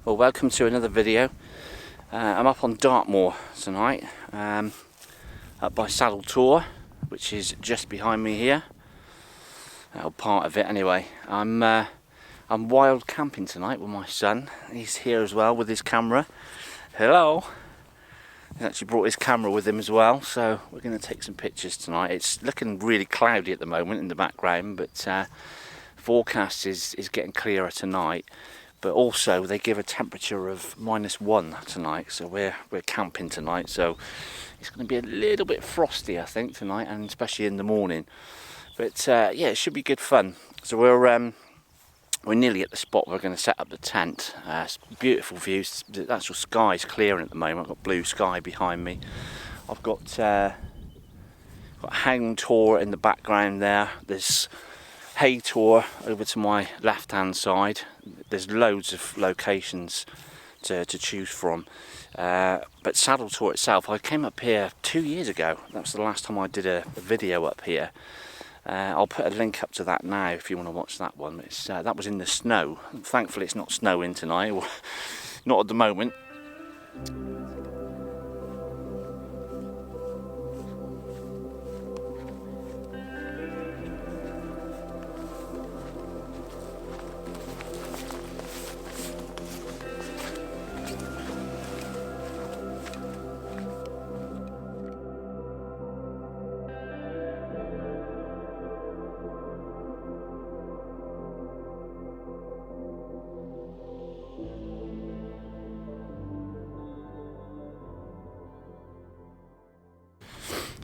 Well, welcome to another video. I'm up on Dartmoor tonight, up by Saddle Tor, which is just behind me here. Part of it anyway. I'm wild camping tonight with my son. He's here as well with his camera. Hello. He's actually brought his camera with him as well, so we're going to take some pictures tonight. It's looking really cloudy at the moment in the background, but forecast is getting clearer tonight. But also they give a temperature of -1 tonight, so we're camping tonight, so it's going to be a little bit frosty I think tonight, and especially in the morning. But yeah, it should be good fun. So we're nearly at the spot we're going to set up the tent. It's beautiful views. The actual sky's clearing at the moment. I've got blue sky behind me. I've got Henig Tor in the background there. There's Hay Tor over to my left hand side. There's loads of locations to choose from, but Saddle Tor itself, I came up here 2 years ago. That was the last time I did a video up here. I'll put a link up to that now if you want to watch that one. That was in the snow. Thankfully it's not snowing tonight, or not at the moment.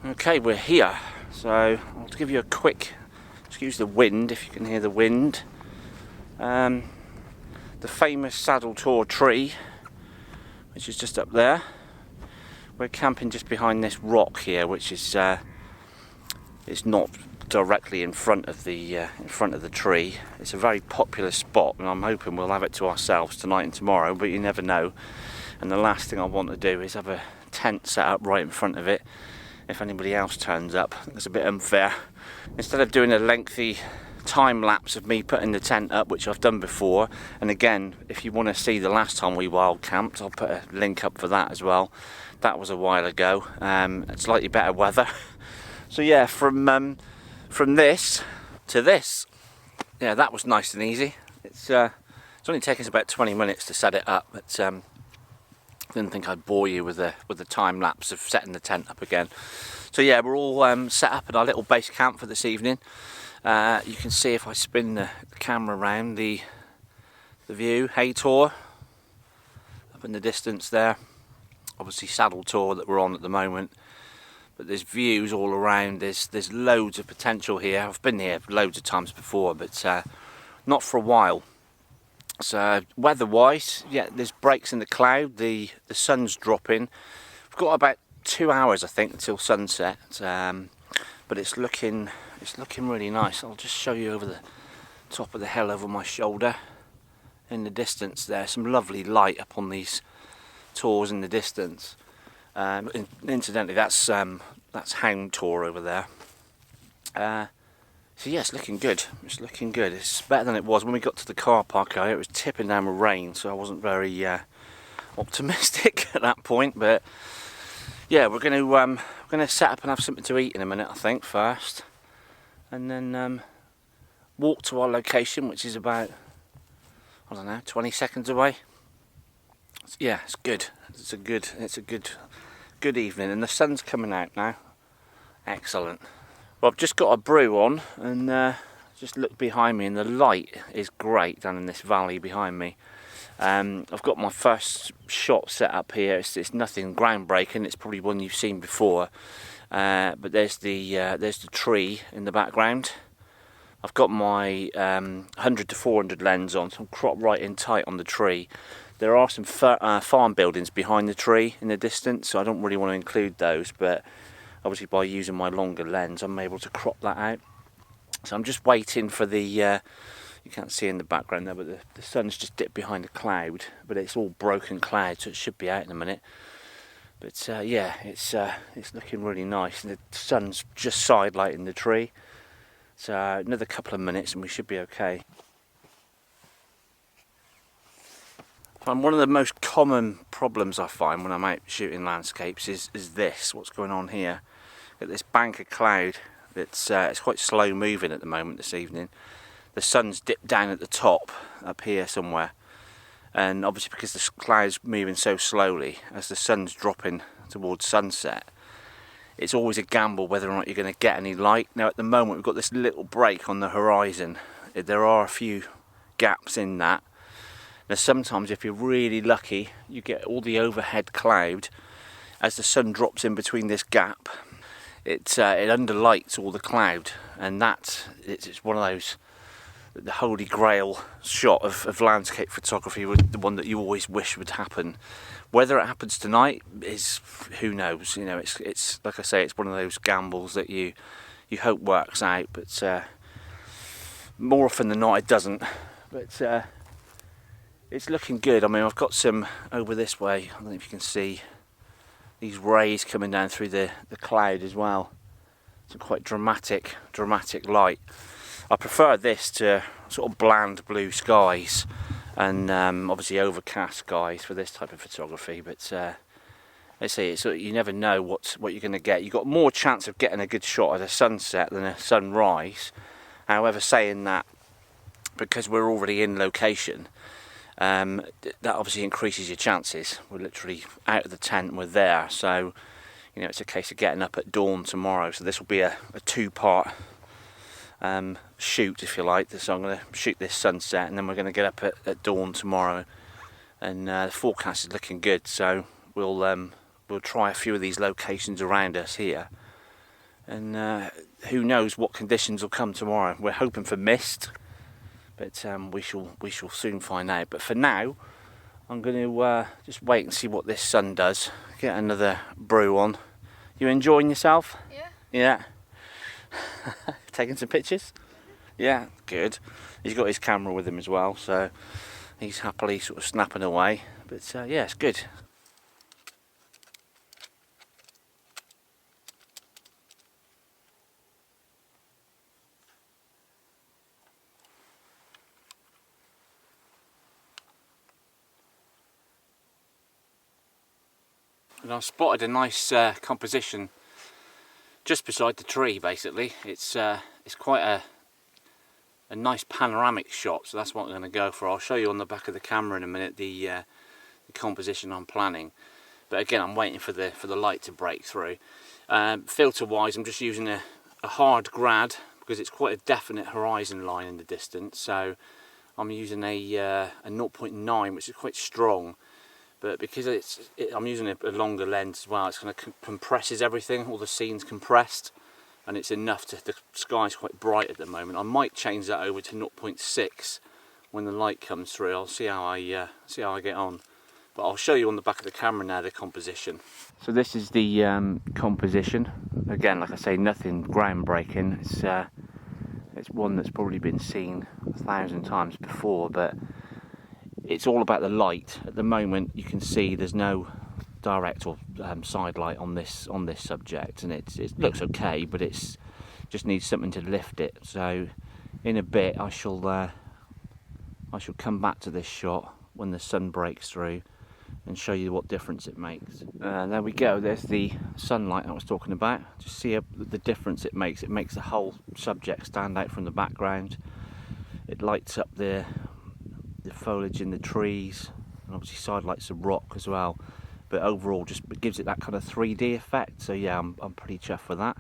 Okay, we're here, so I'll give you a quick, excuse the wind if you can hear the wind. The famous Saddle Tor tree, which is just up there. We're camping just behind this rock here, which is it's not directly in front of the tree. It's a very popular spot, and I'm hoping we'll have it to ourselves tonight and tomorrow, but you never know. And the last thing I want to do is have a tent set up right in front of it if anybody else turns up. It's a bit unfair. Instead of doing a lengthy time lapse of me putting the tent up, which I've done before, and again, if you want to see the last time we wild camped, I'll put a link up for that as well. That was a while ago. It's slightly better weather. So yeah, from this to this, yeah, that was nice and easy. It's only taken us about 20 minutes to set it up, but didn't think I'd bore you with the time lapse of setting the tent up again. So yeah, we're all set up at our little base camp for this evening. You can see if I spin the camera around the view, Hay Tor up in the distance there. Obviously Saddle Tor that we're on at the moment. But there's views all around. There's loads of potential here. I've been here loads of times before, but not for a while. So weather-wise, yeah, there's breaks in the cloud. The sun's dropping. We've got about 2 hours, I think, until sunset. But it's looking really nice. I'll just show you over the top of the hill over my shoulder. In the distance there, some lovely light up on these tors in the distance. Incidentally, that's Henig Tor over there. So yeah, it's looking good. It's looking good. It's better than it was when we got to the car park area. It was tipping down with rain, so I wasn't very optimistic at that point. But yeah, we're going to set up and have something to eat in a minute, I think, first, and then walk to our location, which is about, I don't know, 20 seconds away. Yeah, it's good. It's a good evening, and the sun's coming out now. Excellent. Well, I've just got a brew on, and just look behind me, and the light is great down in this valley behind me. I've got my first shot set up here. It's nothing groundbreaking. It's probably one you've seen before, but there's the tree in the background. I've got my 100 to 400 lens on, so I'm cropped right in tight on the tree. There are some farm buildings behind the tree in the distance, so I don't really want to include those, but obviously by using my longer lens I'm able to crop that out. So I'm just waiting for the, you can't see in the background there, but the sun's just dipped behind a cloud, but it's all broken cloud, so it should be out in a minute. But yeah, it's looking really nice, and the sun's just side lighting the tree. So another couple of minutes and we should be okay. And one of the most common problems I find when I'm out shooting landscapes is this, what's going on here. At this bank of cloud that's it's quite slow moving at the moment this evening. The sun's dipped down at the top up here somewhere, and obviously because the cloud's moving so slowly, as the sun's dropping towards sunset, it's always a gamble whether or not you're going to get any light. Now at the moment we've got this little break on the horizon. There are a few gaps in that. Now sometimes if you're really lucky, you get all the overhead cloud. As the sun drops in between this gap, it underlights all the cloud, and it's one of those, the holy grail shot of landscape photography, the one that you always wish would happen. Whether it happens tonight is, who knows. You know, it's like I say, it's one of those gambles that you hope works out, but more often than not it doesn't. But it's looking good. I mean, I've got some over this way. I don't know if you can see these rays coming down through the cloud as well. Some quite dramatic light. I prefer this to sort of bland blue skies and obviously overcast skies for this type of photography. But let's say you never know what you're going to get. You've got more chance of getting a good shot at a sunset than a sunrise. However, saying that, because we're already in location, that obviously increases your chances. We're literally out of the tent and we're there, so you know, it's a case of getting up at dawn tomorrow. So this will be a two-part shoot, if you like. So I'm going to shoot this sunset, and then we're going to get up at dawn tomorrow. And the forecast is looking good, so we'll try a few of these locations around us here. And who knows what conditions will come tomorrow. We're hoping for mist, but we shall soon find out. But for now, I'm going to just wait and see what this sun does. Get another brew on. You enjoying yourself? Yeah. Yeah. Taking some pictures? Yeah, good. He's got his camera with him as well, so he's happily sort of snapping away. But yeah, it's good. And I've spotted a nice composition just beside the tree. Basically, it's quite a nice panoramic shot, so that's what I'm going to go for. I'll show you on the back of the camera in a minute the composition I'm planning. But again, I'm waiting for the light to break through. Filter wise, I'm just using a hard grad because it's quite a definite horizon line in the distance. So I'm using a 0.9, which is quite strong. But because I'm using a longer lens as well, it's going to compresses everything. All the scene's compressed, and it's enough to. The sky's quite bright at the moment. I might change that over to 0.6 when the light comes through. I'll see how I get on. But I'll show you on the back of the camera now the composition. So this is the composition. Again, like I say, nothing groundbreaking. It's one that's probably been seen 1,000 times before, but it's all about the light. At the moment you can see there's no direct or side light on this subject, and it looks okay, but it's just needs something to lift it. So in a bit I shall come back to this shot when the sun breaks through and show you what difference it makes. There we go, there's the sunlight I was talking about. Just see the difference it makes. It makes the whole subject stand out from the background. It lights up the foliage in the trees, and obviously sidelights the rock as well, but overall just gives it that kind of 3D effect. So yeah, I'm pretty chuffed with that.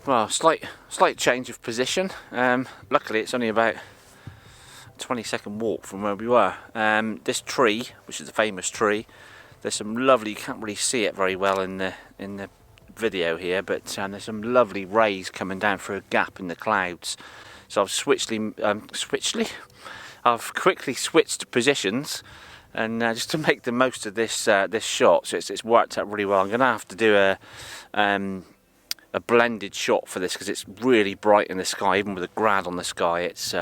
Well, slight change of position. Luckily it's only about 20-second walk from where we were. This tree, which is a famous tree, there's some lovely, you can't really see it very well in the video here, but there's some lovely rays coming down through a gap in the clouds. So I've quickly switched positions, and just to make the most of this shot. So it's worked out really well. I'm going to have to do a blended shot for this because it's really bright in the sky. Even with a grad on the sky, it's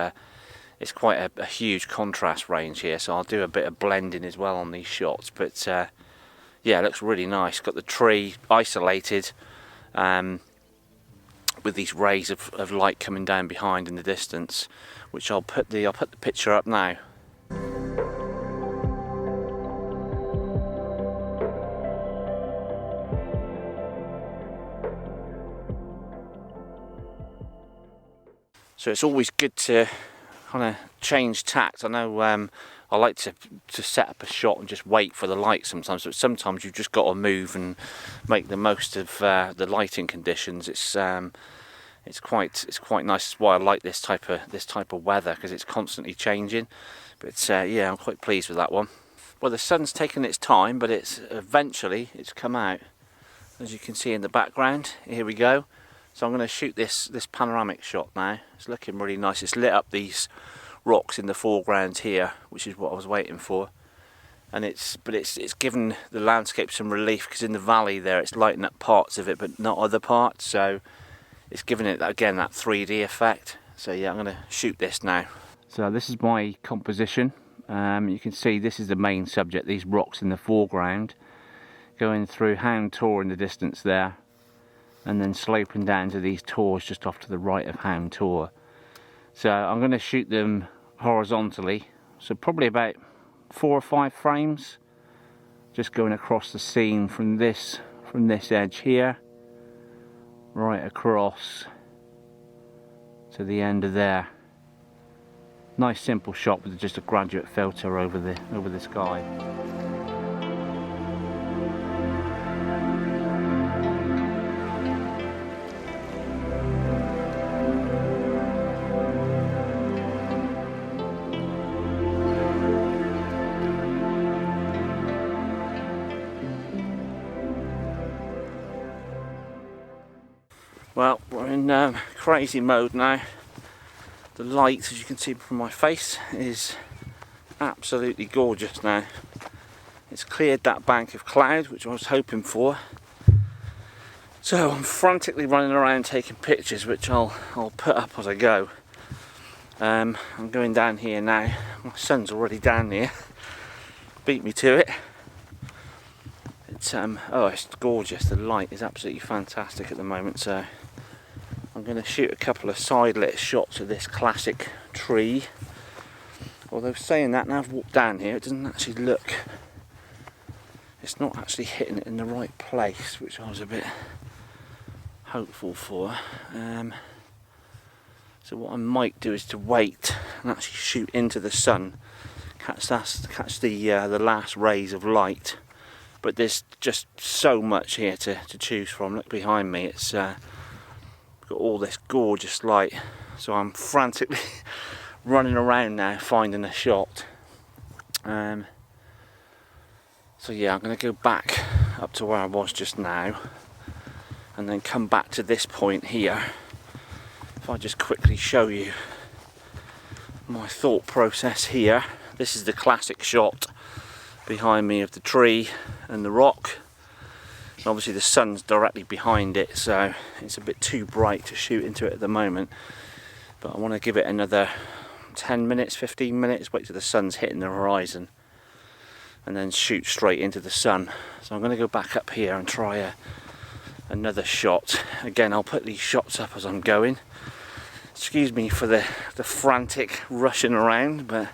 quite a huge contrast range here, so I'll do a bit of blending as well on these shots. But yeah, it looks really nice. Got the tree isolated with these rays of light coming down behind in the distance, which I'll put the picture up now. So it's always good to kind of change tact. I know I like to set up a shot and just wait for the light sometimes, but sometimes you've just got to move and make the most of the lighting conditions. It's quite nice. That's why I like this type of weather, because it's constantly changing. But yeah, I'm quite pleased with that one. Well, the sun's taken its time, but it's come out, as you can see in the background. Here we go. So I'm going to shoot this panoramic shot now. It's looking really nice. It's lit up these rocks in the foreground here, which is what I was waiting for. And it's given the landscape some relief, because in the valley there it's lighting up parts of it but not other parts. So it's giving it again that 3D effect. So yeah, I'm going to shoot this now. So this is my composition. You can see this is the main subject, these rocks in the foreground, going through Hound Tor in the distance there, and then sloping down to these tors just off to the right of Hound Tor. So I'm going to shoot them horizontally, so probably about 4 or 5 frames, just going across the scene from this edge here right across to the end of there. Nice simple shot with just a graduate filter over the sky. Well, we're in crazy mode now. The light, as you can see from my face, is absolutely gorgeous now. It's cleared that bank of cloud, which I was hoping for. So I'm frantically running around taking pictures, which I'll put up as I go. I'm going down here now. My son's already down here. Beat me to it. It's gorgeous. The light is absolutely fantastic at the moment. So I'm going to shoot a couple of side lit shots of this classic tree. Although saying that, now I've walked down here, it doesn't actually look, it's not actually hitting it in the right place, which I was a bit hopeful for. So what I might do is to wait and actually shoot into the sun, catch the last rays of light. But there's just so much here to choose from. Look behind me, it's got all this gorgeous light. So I'm frantically running around now finding a shot. So yeah, I'm going to go back up to where I was just now and then come back to this point here. If I just quickly show you my thought process here. This is the classic shot behind me of the tree and the rock. And obviously the sun's directly behind it, so it's a bit too bright to shoot into it at the moment. But I want to give it another 10 minutes, 15 minutes, wait till the sun's hitting the horizon, and then shoot straight into the sun. So I'm going to go back up here and try another shot. Again, I'll put these shots up as I'm going. Excuse me for the frantic rushing around, but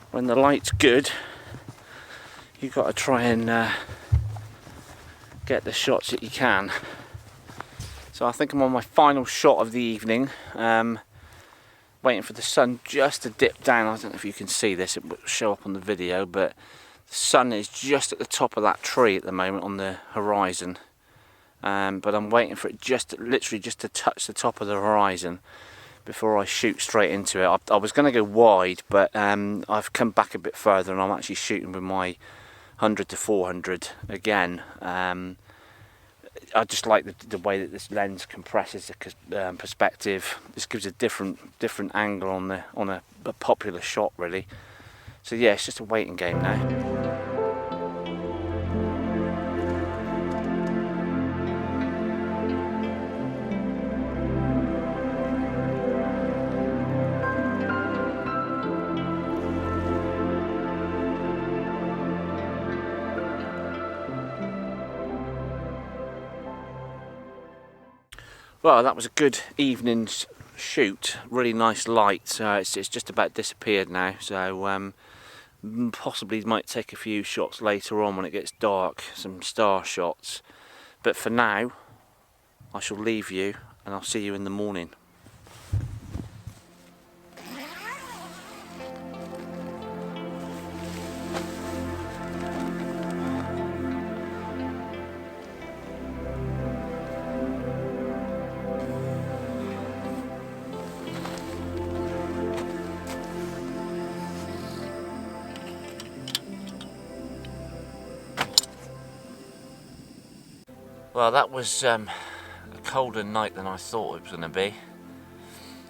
when the light's good, you've got to try and get the shots that you can. So I think I'm on my final shot of the evening, waiting for the sun just to dip down. I don't know if you can see this, it will show up on the video, but the sun is just at the top of that tree at the moment on the horizon. But I'm waiting for it literally just to touch the top of the horizon before I shoot straight into it. I was going to go wide, but I've come back a bit further and I'm actually shooting with my 100 to 400 again. I just like the way that this lens compresses the perspective. This gives a different angle on a popular shot, really. So yeah, it's just a waiting game now. Well, that was a good evening's shoot. Really nice light. It's just about disappeared now, so possibly might take a few shots later on when it gets dark, some star shots. But for now, I shall leave you and I'll see you in the morning. Well, that was a colder night than I thought it was going to be.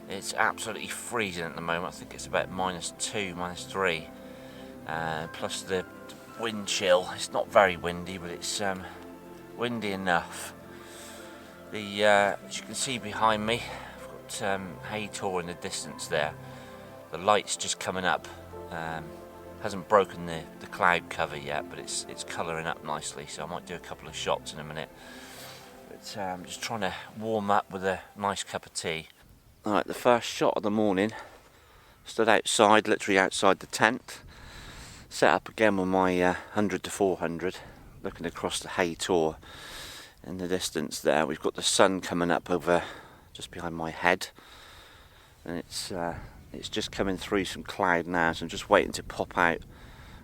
It's absolutely freezing at the moment. I think it's about -2, -3, plus the wind chill. It's not very windy, but it's windy enough. As you can see behind me, I've got hay tor in the distance there. The light's just coming up. Hasn't broken the cloud cover yet, but it's colouring up nicely, so I might do a couple of shots in a minute. But I'm just trying to warm up with a nice cup of tea. Alright, the first shot of the morning. Stood outside, literally outside the tent. Set up again with my 100 to 400, looking across the hay tor in the distance there. We've got the sun coming up over just behind my head, and it's just coming through some cloud now, so I'm just waiting to pop out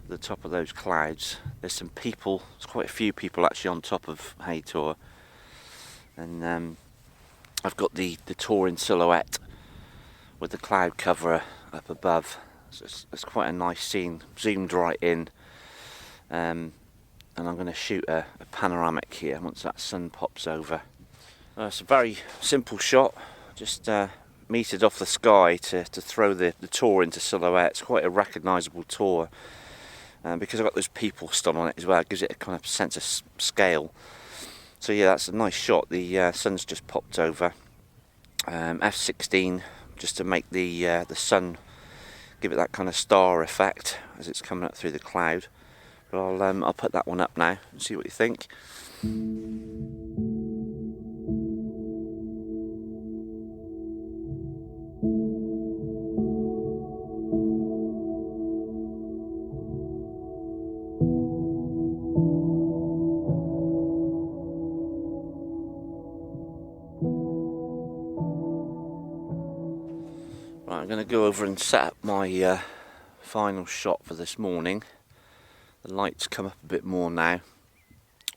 the top of those clouds. There's some people, there's quite a few people actually on top of hay tor, and I've got the tor in silhouette with the cloud cover up above. So it's quite a nice scene, zoomed right in, and I'm going to shoot a panoramic here once that sun pops over. It's a very simple shot, just metered off the sky to throw the tor into silhouette. It's quite a recognisable tor, because I've got those people stood on it as well. It gives it a kind of sense of scale. So yeah, that's a nice shot. The sun's just popped over. F16 just to make the sun, give it that kind of star effect as it's coming up through the cloud. But I'll put that one up now and see what you think. Right, I'm going to go over and set up my final shot for this morning. The light's come up a bit more now,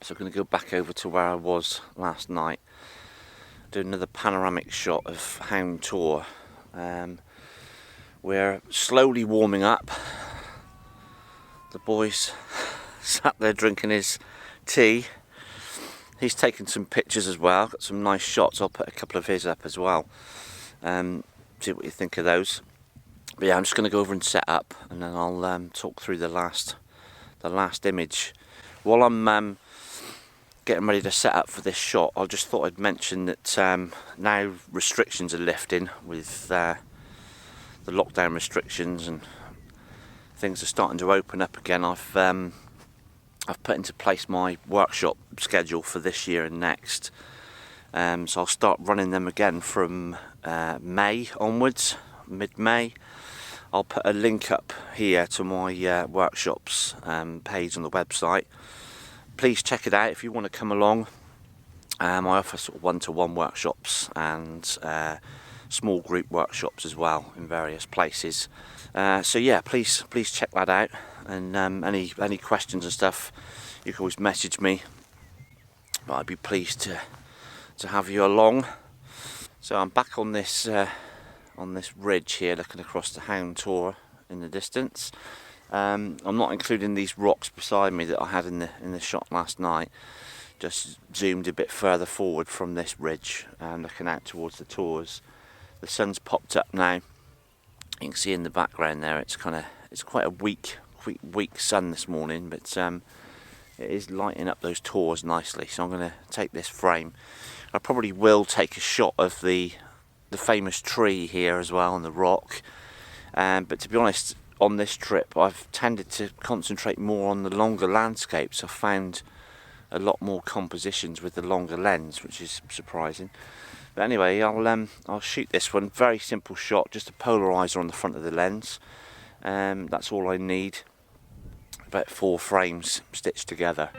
so I'm going to go back over to where I was last night. Do another panoramic shot of Hound Tor. We're slowly warming up. The boy's sat there drinking his tea. He's taken some pictures as well, got some nice shots. I'll put a couple of his up as well. See what you think of those. But yeah, I'm just going to go over and set up, and then I'll talk through the last image. While I'm getting ready to set up for this shot, I just thought I'd mention that now restrictions are lifting with the lockdown restrictions, and things are starting to open up again. I've put into place my workshop schedule for this year and next. So I'll start running them again from May onwards, mid-May. I'll put a link up here to my workshops page on the website. Please check it out if you want to come along. I offer sort of one-to-one workshops and small group workshops as well in various places. So yeah, please check that out. And any questions and stuff, you can always message me. But I'd be pleased to have you along. So I'm back on this ridge here, looking across the Hound Tor in the distance. I'm not including these rocks beside me that I had in the shot last night. Just zoomed a bit further forward from this ridge, looking out towards the tors. The sun's popped up now. You can see in the background there, it's quite a weak sun this morning, but it is lighting up those tors nicely. So I'm going to take this frame. I probably will take a shot of the famous tree here as well on the rock, but to be honest, on this trip I've tended to concentrate more on the longer landscapes. I've found a lot more compositions with the longer lens, which is surprising. But anyway, I'll shoot this one. Very simple shot, just a polarizer on the front of the lens. That's all I need. About 4 frames stitched together.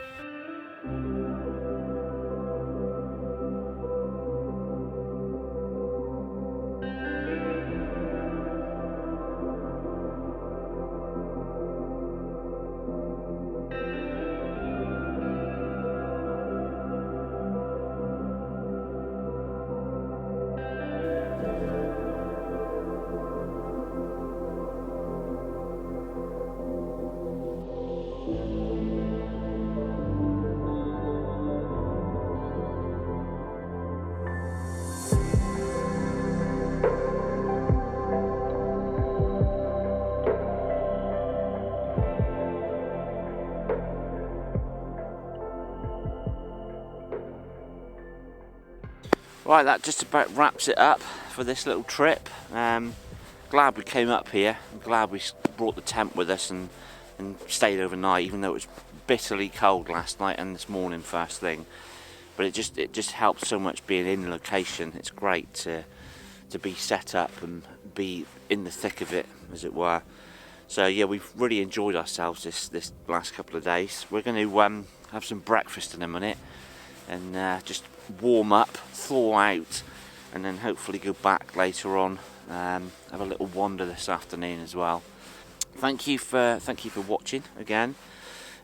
Right, that just about wraps it up for this little trip. Glad we came up here. I'm glad we brought the tent with us and stayed overnight, even though it was bitterly cold last night and this morning first thing. But it just helps so much being in location. It's great to be set up and be in the thick of it, as it were. So yeah, we've really enjoyed ourselves this last couple of days. We're going to have some breakfast in a minute and just warm up, thaw out, and then hopefully go back later on. Have a little wander this afternoon as well. Thank you for watching again,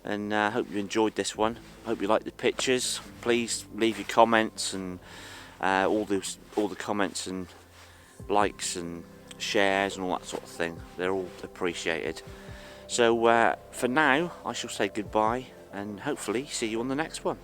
and hope you enjoyed this one. Hope you liked the pictures. Please leave your comments and all the comments and likes and shares and all that sort of thing. They're all appreciated. So for now, I shall say goodbye and hopefully see you on the next one.